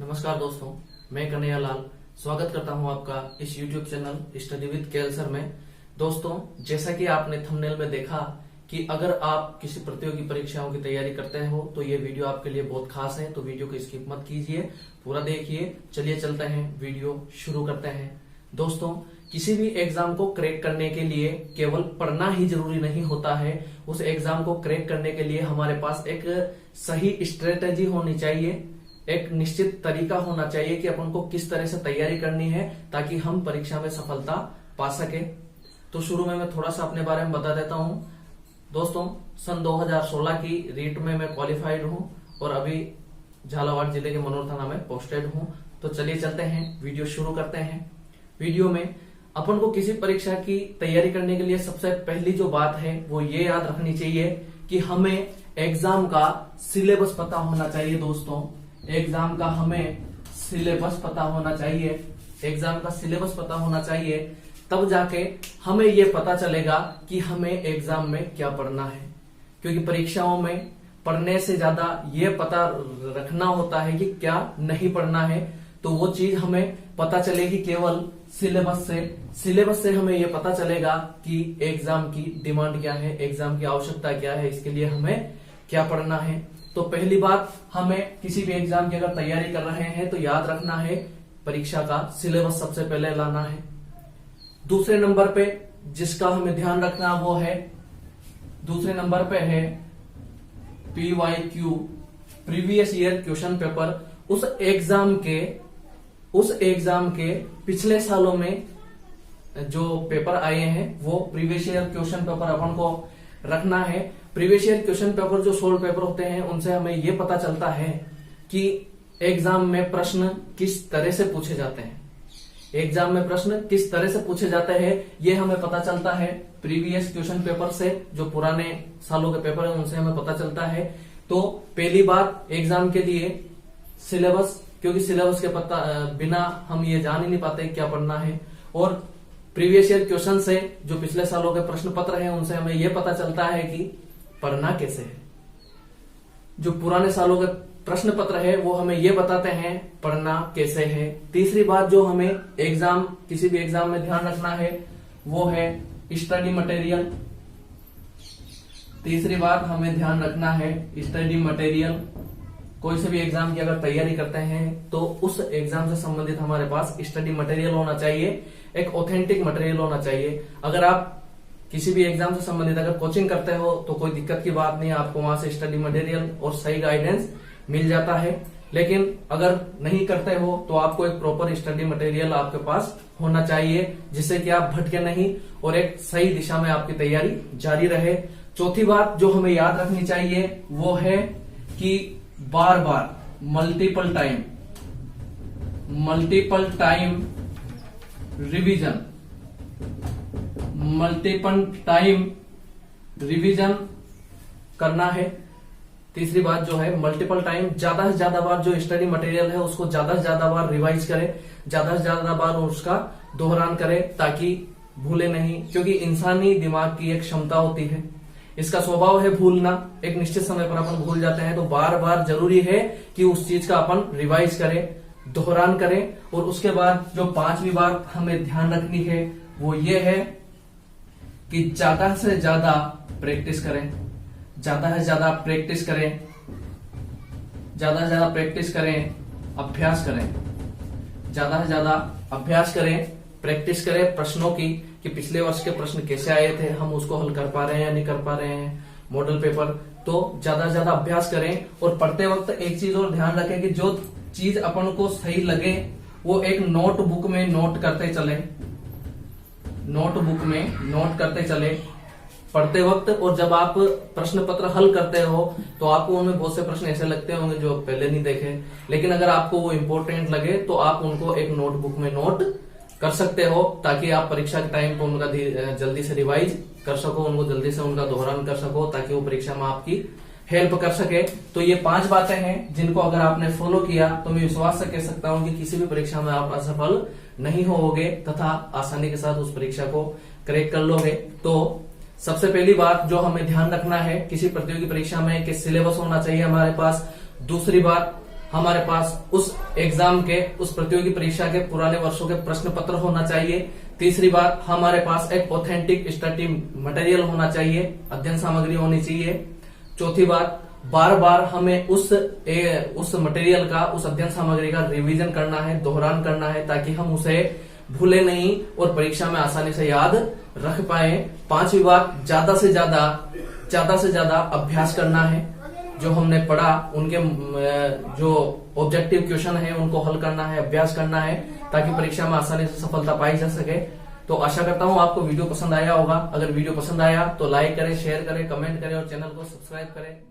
नमस्कार दोस्तों, मैं कन्हैया लाल स्वागत करता हूं आपका इस YouTube channel study with KL sir में। दोस्तों, जैसा कि आपने थंबनेल में देखा कि अगर आप किसी प्रतियोगी परीक्षाओं की तैयारी करते हो तो ये वीडियो आपके लिए बहुत खास है, तो वीडियो को स्किप मत कीजिए, पूरा देखिए। चलिए चलते हैं, वीडियो शुरू करते हैं। दोस्तों, किसी भी एग्जाम को क्रैक करने के लिए केवल पढ़ना ही जरूरी नहीं होता है। उस एग्जाम को क्रैक करने के लिए हमारे पास एक सही स्ट्रेटेजी होनी चाहिए, एक निश्चित तरीका होना चाहिए कि अपन को किस तरह से तैयारी करनी है ताकि हम परीक्षा में सफलता पा सके। तो शुरू में मैं थोड़ा सा अपने बारे में बता देता हूं। दोस्तों, सन 2016 की रीट में मैं क्वालिफाइड हूं और अभी झालावाड़ जिले के मनोर थाना में पोस्टेड हूं। तो चलिए चलते हैं, वीडियो शुरू करते हैं। वीडियो में अपन को किसी परीक्षा की तैयारी करने के लिए सबसे पहली जो बात है वो ये याद रखनी चाहिए कि हमें एग्जाम का सिलेबस पता होना चाहिए। दोस्तों, एग्जाम का हमें सिलेबस पता होना चाहिए, एग्जाम का सिलेबस पता होना चाहिए, तब जाके हमें ये पता चलेगा कि हमें एग्जाम में क्या पढ़ना है। क्योंकि परीक्षाओं में पढ़ने से ज्यादा ये पता रखना होता है कि क्या नहीं पढ़ना है, तो वो चीज हमें पता चलेगी केवल सिलेबस से। सिलेबस से हमें ये पता चलेगा कि एग्जाम की डिमांड क्या है, एग्जाम की आवश्यकता क्या है, इसके लिए हमें क्या पढ़ना है। तो पहली बात, हमें किसी भी एग्जाम की अगर तैयारी कर रहे हैं तो याद रखना है परीक्षा का सिलेबस सबसे पहले लाना है। दूसरे नंबर पे जिसका हमें ध्यान रखना वो है, दूसरे नंबर पे है PYQ, previous year question paper. उस एग्जाम के पिछले सालों में जो पेपर आए हैं वो प्रीवियस ईयर क्वेश्चन पेपर अपन को रखना है। प्रीवियस ईयर क्वेश्चन पेपर जो सोल्व पेपर होते हैं उनसे हमें ये पता चलता है कि एग्जाम में प्रश्न किस तरह से पूछे जाते हैं, एग्जाम में प्रश्न किस तरह से पूछे जाते हैं ये हमें पता चलता है प्रीवियस क्वेश्चन पेपर से। जो पुराने सालों के पेपर है उनसे हमें पता चलता है। तो पहली बात, एग्जाम के लिए सिलेबस, क्योंकि सिलेबस के बिना हम ये जान ही नहीं पाते क्या पढ़ना है। और प्रीवियस ईयर क्वेश्चन से जो पिछले सालों के प्रश्न पत्र हैं उनसे हमें यह पता चलता है कि पढ़ना कैसे है। जो पुराने सालों के प्रश्न पत्र है वो हमें ये बताते हैं पढ़ना कैसे है। तीसरी बात जो हमें किसी भी एग्जाम में ध्यान रखना है वो है स्टडी मटेरियल। तीसरी बात हमें ध्यान रखना है स्टडी मटेरियल। कोई से भी एग्जाम की अगर तैयारी करते हैं तो उस एग्जाम से संबंधित हमारे पास स्टडी मटेरियल होना चाहिए, एक ऑथेंटिक मटेरियल होना चाहिए। अगर आप किसी भी एग्जाम से संबंधित अगर कोचिंग करते हो तो कोई दिक्कत की बात नहीं, आपको वहां से स्टडी मटेरियल और सही गाइडेंस मिल जाता है। लेकिन अगर नहीं करते हो तो आपको एक प्रॉपर स्टडी मटेरियल आपके पास होना चाहिए जिससे कि आप भटके नहीं और एक सही दिशा में आपकी तैयारी जारी रहे। चौथी बात जो हमें याद रखनी चाहिए वो है कि बार बार मल्टीपल टाइम रिवीजन करना है। तीसरी बात जो है मल्टीपल टाइम, ज्यादा से ज्यादा बार जो स्टडी मटेरियल है उसको ज्यादा से ज्यादा बार रिवाइज करें, ज्यादा से ज्यादा बार उसका दोहरान करें ताकि भूले नहीं। क्योंकि इंसानी दिमाग की एक क्षमता होती है, इसका स्वभाव है भूलना। एक निश्चित समय पर अपन भूल जाते हैं, तो बार बार जरूरी है कि उस चीज का अपन रिवाइज करें, दोहरान करें। और उसके बाद जो पांचवी बात हमें ध्यान रखनी है वो ये है कि ज्यादा से ज्यादा प्रैक्टिस करें, ज्यादा से ज्यादा प्रैक्टिस करें, ज्यादा से ज्यादा प्रैक्टिस करें, अभ्यास करें, ज्यादा से ज्यादा अभ्यास करें, प्रैक्टिस करें प्रश्नों की कि पिछले वर्ष के प्रश्न कैसे आए थे, हम उसको हल कर पा रहे हैं या नहीं कर पा रहे हैं, मॉडल पेपर। तो ज्यादा से ज्यादा अभ्यास करें। और पढ़ते वक्त एक चीज और ध्यान रखें कि जो चीज अपन को सही लगे वो एक नोटबुक में नोट करते चले, नोटबुक में नोट करते चले पढ़ते वक्त। और जब आप प्रश्न पत्र हल करते हो तो आपको उनमें बहुत से प्रश्न ऐसे लगते होंगे जो पहले नहीं देखे, लेकिन अगर आपको वो इम्पोर्टेंट लगे तो आप उनको एक नोटबुक में नोट कर सकते हो ताकि आप परीक्षा के टाइम पर उनका जल्दी से रिवाइज कर सको, उनको जल्दी से उनका दोहरान कर सको ताकि वो परीक्षा में आपकी हेल्प कर सके। तो ये 5 बातें हैं जिनको अगर आपने फॉलो किया तो मैं विश्वास से कह सकता हूं कि किसी भी परीक्षा में आप असफल नहीं होगे तथा आसानी के साथ उस परीक्षा को क्रैक कर लोगे। तो सबसे पहली बात जो हमें ध्यान रखना है किसी प्रतियोगी परीक्षा में कि सिलेबस होना चाहिए हमारे पास। दूसरी बात, हमारे पास उस एग्जाम के, उस प्रतियोगी परीक्षा के पुराने वर्षों के प्रश्न पत्र होना चाहिए। तीसरी बात, हमारे पास एक ऑथेंटिक स्टडी मटेरियल होना चाहिए, अध्ययन सामग्री होनी चाहिए। चौथी बात, बार बार हमें उस मटेरियल का, उस अध्ययन सामग्री का रिवीजन करना है, दोहरान करना है, ताकि हम उसे भूले नहीं और परीक्षा में आसानी से याद रख पाए। पांचवी बात, ज्यादा से ज्यादा अभ्यास करना है। जो हमने पढ़ा उनके जो ऑब्जेक्टिव क्वेश्चन है उनको हल करना है, अभ्यास करना है, ताकि परीक्षा में आसानी से सफलता पाई जा सके। तो आशा करता हूं आपको वीडियो पसंद आया होगा। अगर वीडियो पसंद आया तो लाइक करें, शेयर करें, कमेंट करें और चैनल को सब्सक्राइब करें।